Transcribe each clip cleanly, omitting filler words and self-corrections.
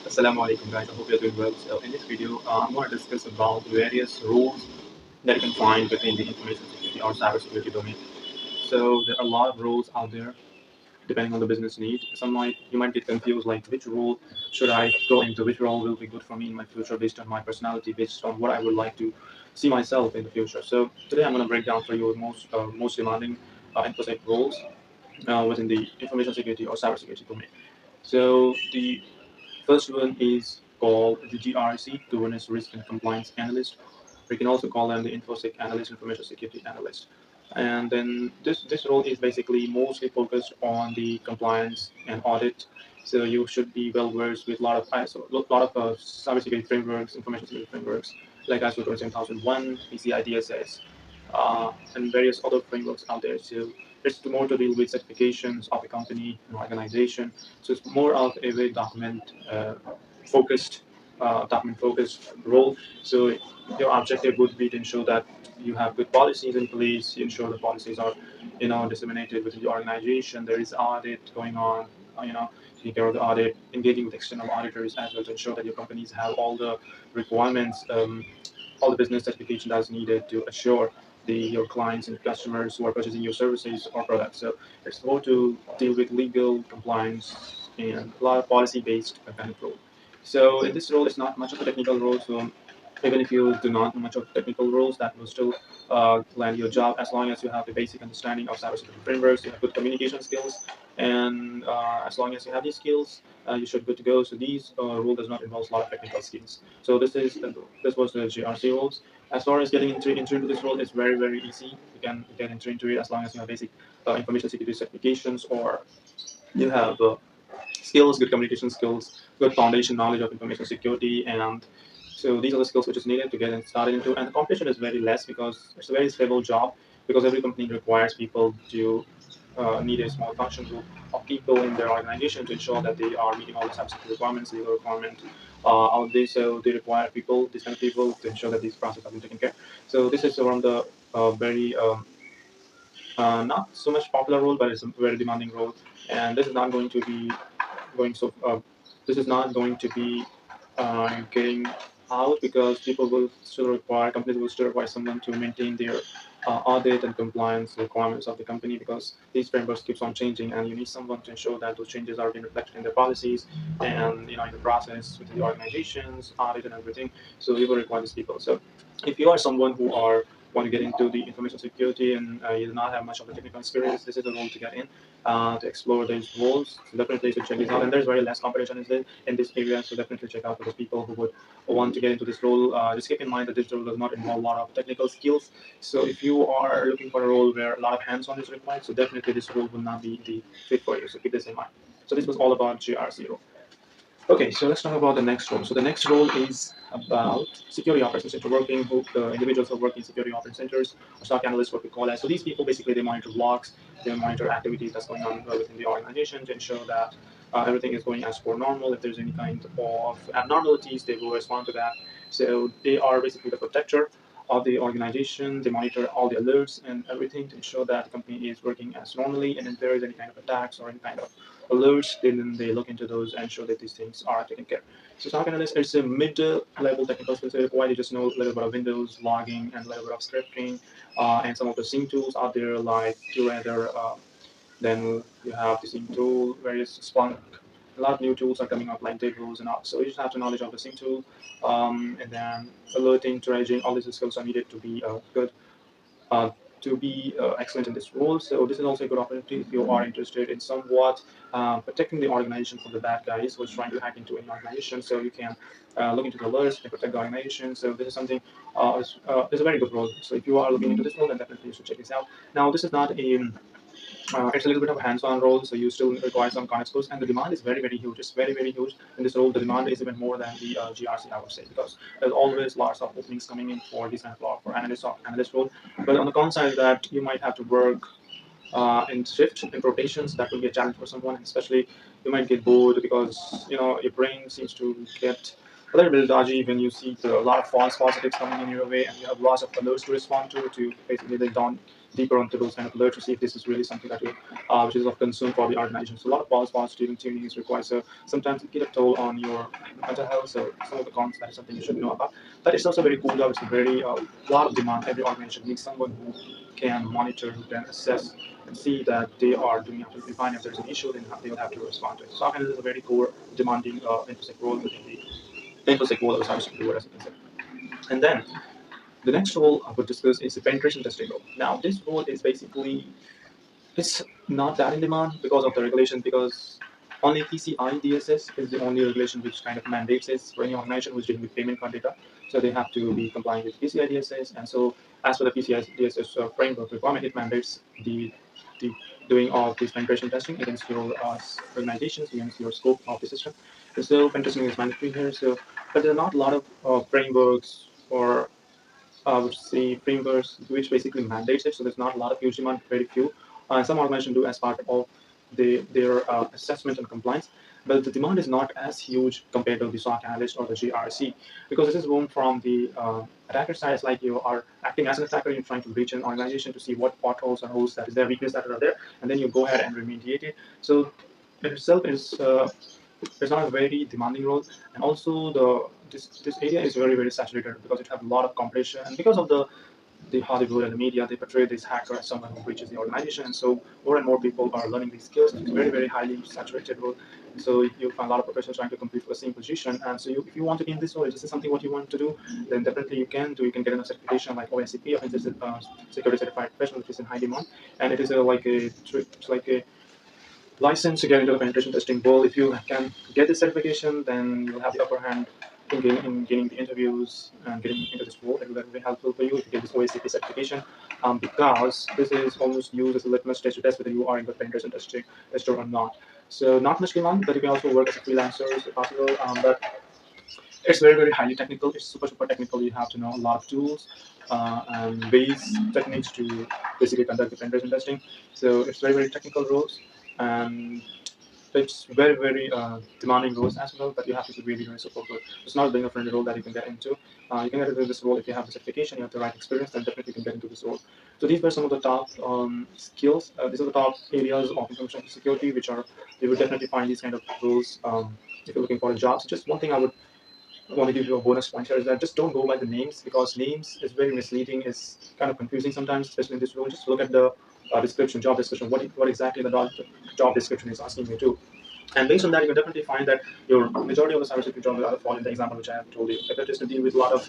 Assalamu alaikum guys, I hope you're doing well. So in this video, I'm going to discuss about various roles that you can find within the information security or cybersecurity domain. So there are a lot of roles out there depending on the business need. You might get confused like which role should I go into, which role will be good for me in my future based on my personality, based on what I would like to see myself in the future. So today I'm going to break down for you the most demanding InfoSec roles within the information security or cybersecurity domain. So the first one is called the GRC, Governance Risk and Compliance Analyst. We can also call them the InfoSec Analyst, Information Security Analyst. And then this role is basically mostly focused on the compliance and audit. So you should be well versed with a lot of ISO, lot of cybersecurity frameworks, information security frameworks like ISO 27001, PCI DSS, and various other frameworks out there. So it's more to deal with certifications of a company, an organization. So it's more of a very focused, document focused role. So your objective would be to ensure that you have good policies in place. You ensure the policies are, disseminated within the organization. There is audit going on. Taking care of the audit, engaging with external auditors as well to ensure that your companies have all the requirements, all the business certification that is needed to assure your clients and customers who are purchasing your services or products. So it's more to deal with legal compliance and a lot of policy-based kind of role. So in this role, it's not much of a technical role. So even if you do not know much of technical roles, that will still land your job as long as you have the basic understanding of cybersecurity frameworks, you have good communication skills, and as long as you have these skills, you should be good to go. So these role does not involve a lot of technical skills. So this was the GRC roles. As far as getting into this role, it's very easy. You can get into it as long as you have basic information security certifications or you have skills, good communication skills, good foundation knowledge of information security, and so these are the skills which is needed to get started into. And the competition is very less because it's a very stable job because every company requires people to need a small function group of people in their organization to ensure that they are meeting all the cybersecurity requirements, legal requirements out there. So they require people, these kind of people, to ensure that these processes are being taken care. So this is one of the very not so much popular role, but it's a very demanding role. And this is not going to be going so. This is not going to be getting out because people will still require companies will still require someone to maintain their audit and compliance requirements of the company because these frameworks keeps on changing and you need someone to ensure that those changes are being reflected in their policies and in the process within the organizations audit and everything. So we will require these people. So if you are someone who are want to get into the information security and you do not have much of the technical experience, this is the role to get in to explore these roles. So definitely you should check this out. And there's very less competition in this area, so definitely check out for those people who would want to get into this role. Just keep in mind that this role does not involve a lot of technical skills. So if you are looking for a role where a lot of hands-on is required, so definitely this role will not be the fit for you. So keep this in mind. So this was all about GRC role. Okay, so let's talk about the next role. So the next role is about security operations center working, who individuals who work in security operations centers, or SOC analysts, what we call as. So these people basically they monitor logs, they monitor activities that's going on within the organization to ensure that everything is going as per normal. If there's any kind of abnormalities, they will respond to that. So they are basically the protector of the organization. They monitor all the alerts and everything to ensure that the company is working as normally. And if there is any kind of attacks or any kind of alerts, then they look into those and ensure that these things are taken care. So SOC analyst is a mid-level technical skills required. You just know a little bit of Windows logging and a little bit of scripting and some of the SIEM tools out there like QRadar. Then you have the SIEM tool, various Splunk. A lot of new tools are coming up like tables and all. So you just have to knowledge of the SIEM tool, and then alerting, triaging. All these skills are needed to be good uh, to be excellent in this role. So this is also a good opportunity if you are interested in somewhat protecting the organization from the bad guys who are trying to hack into an organization. So you can look into the alerts and protect the organization. So this is something is a very good role. So if you are looking into this role, then definitely you should check this out. Now this is not a it's a little bit of a hands-on role, so you still require some kind of skills, and the demand is very huge. It's very huge in this role. The demand is even more than the GRC, I would say, because there's always lots of openings coming in for this kind of for analyst or analyst role. But on the con side, that you might have to work in shift in rotations. That will be a challenge for someone, especially you might get bored because your brain seems to get a little bit dodgy when you see a lot of false positives coming in your way, and you have lots of alerts to respond to basically they don't deeper onto those kind of alerts to see if this is really something that which is of concern for the organization. So a lot of positive tuning is required. So sometimes it get a toll on your mental health. So some of the cons, that is something you should know about. But it's also a very cool job. It's a very lot of demand. Every organization needs someone who can monitor, who can assess and see that they are doing absolutely fine. If there's an issue, then they will have to respond to it. SOC analyst is a very core demanding InfoSec role within the InfoSec role of cybersecurity, as you can say. And then the next role I would discuss is the penetration testing role. Now, this role is basically it's not that in demand because of the regulation, because only PCI DSS is the only regulation which kind of mandates this for any organization who's dealing with payment card data. So they have to be compliant with PCI DSS, and so as for the PCI DSS framework requirement, it mandates the doing of this penetration testing against your organizations, against your scope of the system. And so penetesting is mandatory here. So, but there are not a lot of frameworks or would say frameworks which basically mandates it. So there's not a lot of huge demand, very few. Some organizations do as part of their assessment and compliance, but the demand is not as huge compared to the SOC analyst or the GRC, because this is born from the attacker side. It's like you are acting as an attacker, you're trying to breach an organization to see what potholes or holes that is there, weakness that are there, and then you go ahead and remediate it. So it itself is it's not a very demanding role, and also this area is very saturated because it has a lot of competition, and because of the Hollywood and the media, they portray this hacker as someone who breaches the organization, and so more and more people are learning these skills. It's very highly saturated role, and so you find a lot of professionals trying to compete for the same position. And so if you want to be in this role, if this is something what you want to do, then definitely you can do. You can get a certification like OSCP, Offensive Security Certified Professional, which is in high demand, and it is it's like a license to get into the penetration testing world. If you can get this certification, then you'll have the upper hand in gaining the interviews and getting into this role. It will be very helpful for you if you get this OSCP certification, because this is almost used as a litmus test to test whether you are in the penetration testing tester or not. So not much demand, but you can also work as a freelancer if possible. But it's very highly technical. It's super technical. You have to know a lot of tools and base techniques to basically conduct the penetration testing. So it's very technical roles, and it's very demanding roles as well. But you have to be really super good. It's not being a friendly role that you can get into. You can get into this role if you have the certification, you have the right experience, then definitely you can get into this role. So these were some of the top skills. These are the top areas of information security, which are you would definitely find these kind of roles if you're looking for a job. So just one thing I want to give you a bonus point here is that just don't go by the names, because names is very misleading. It's kind of confusing sometimes, especially in this role. Just look at the description, job description, what exactly the job description is asking you to. And based on that, you can definitely find that your majority of the cybersecurity jobs will either fall in the example which I have told you. If it is to deal with a lot of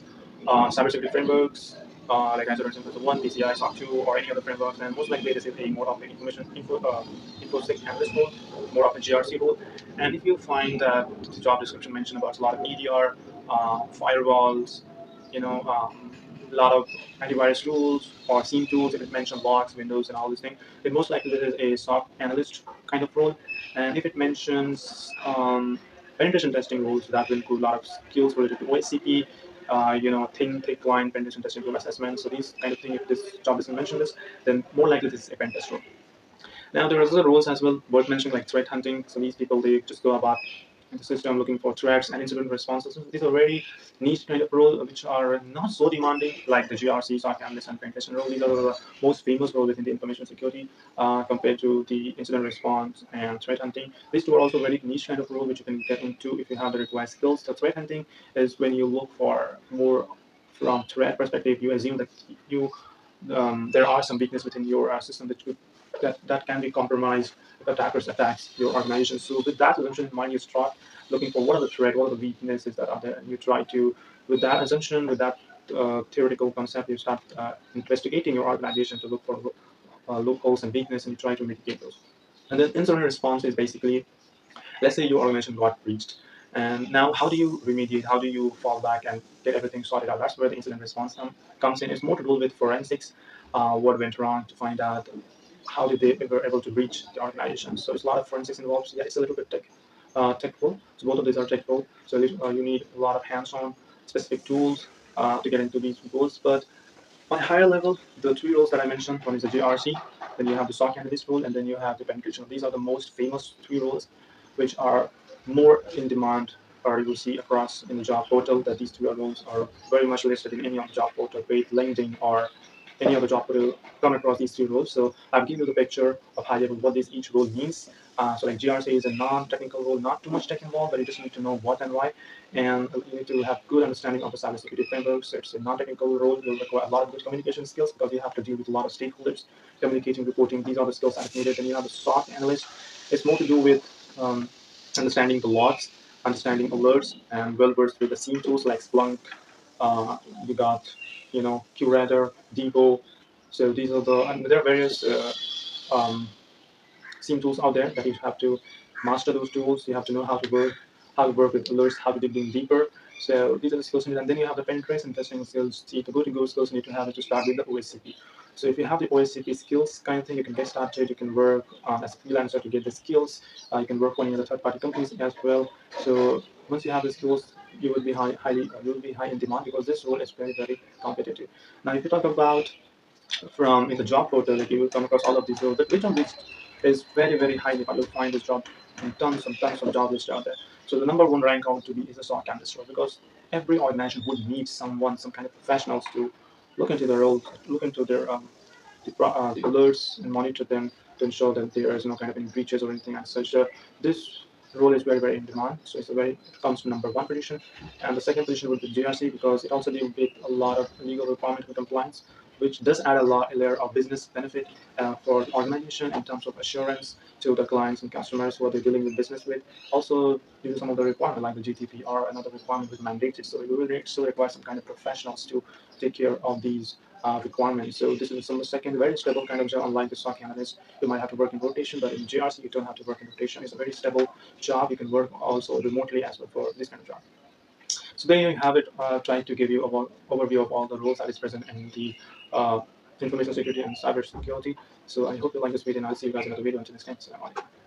cybersecurity frameworks, like Azure Instance 1, PCI, SOC 2, or any other frameworks, then most likely this is a more of an InfoSec analyst role, more of a GRC role. And if you find that the job description mentioned about a lot of EDR, firewalls, a lot of antivirus tools or SIEM tools, if it mentions logs, Windows, and all these things, then most likely this is a SOC analyst kind of role. And if it mentions penetration testing rules, that will include a lot of skills related to OSCP, thin, thick line penetration testing tool assessment. So these kind of things, if this job doesn't mention this, then more likely this is a pen test role. Now there are other roles as well worth mentioning, like threat hunting. So these people, they just go about the system looking for threats and incident responses. These are very niche kind of roles which are not so demanding like the GRC, SOC analyst, and penetration role. These are the most famous roles within the information security compared to the incident response and threat hunting. These two are also very niche kind of role which you can get into if you have the required skills. The threat hunting is when you look for more from threat perspective. You assume that you there are some weakness within your system that can be compromised if attackers attacks your organization. So with that assumption in mind, you start looking for what are the threat, what are the weaknesses that are there, and you try to, with that assumption, with that theoretical concept, you start investigating your organization to look for loopholes and weaknesses, and you try to mitigate those. And then incident response is basically, let's say your organization got breached, and now how do you remediate? How do you fall back and get everything sorted out? That's where the incident response comes in. It's more to do with forensics, what went wrong to find out how did they were able to reach the organization. So it's a lot of forensics involved. So yeah, it's a little bit technical. So both of these are technical. So you need a lot of hands-on specific tools to get into these roles. But on a higher level, the three roles that I mentioned, one is the GRC, then you have the SOC analyst role, and then you have the penetration. These are the most famous three roles, which are more in demand, or you will see across in the job portal that these three roles are very much listed in any of the job portal, be it LinkedIn or any other job will come across these three roles. So I've given you the picture of high level what this each role means. So like GRC is a non-technical role, not too much tech involved, but you just need to know what and why, and you need to have good understanding of the cybersecurity frameworks. It's a non-technical role. You'll require a lot of good communication skills because you have to deal with a lot of stakeholders, communicating, reporting. These are the skills that are needed. And you have the SOC analyst. It's more to do with understanding the logs, understanding alerts, and well versed with the SIEM tools like Splunk. You got, QRadar, Depot. So these are the, and there are various um, SIEM tools out there that you have to master those tools. You have to know how to work with alerts, how to dig in deeper. So these are the skills you need. And then you have the penetration and testing skills. The go skills you need to have is to start with the OSCP. So if you have the OSCP skills kind of thing, you can get started. You can work as a freelancer to get the skills. You can work for any other third-party companies as well. So once you have the skills, you will be you will be high in demand because this role is very, very competitive. Now, if you talk about from in the job portal, like you will come across all of these roles, but which one which is very, very highly valuable. You'll find this job in tons of job lists out there. So the number one rank out to be is a SOC analyst role because every organization would need someone, some kind of professionals to look into their role, look into their the alerts and monitor them to ensure that there is no kind of any breaches or anything as such. This role is very, very in demand. So it's a very it comes to number one position, and the second position would be GRC because it also deals with a lot of legal requirement and compliance, which does add a layer of business benefit for the organization in terms of assurance to the clients and customers who are they dealing with business with. Also, due to some of the requirements like the GDPR, another requirement with mandated, so we will still require some kind of professionals to take care of these requirements. So this is some second very stable kind of job. Unlike the SOC analyst, you might have to work in rotation, but in GRC you don't have to work in rotation. It's a very stable job. You can work also remotely as well for this kind of job. So there you have it. Trying to give you an overview of all the roles that is present in the information security and cyber security. So I hope you like this video, and I'll see you guys in another video. Until next time, Assalamu alaikum.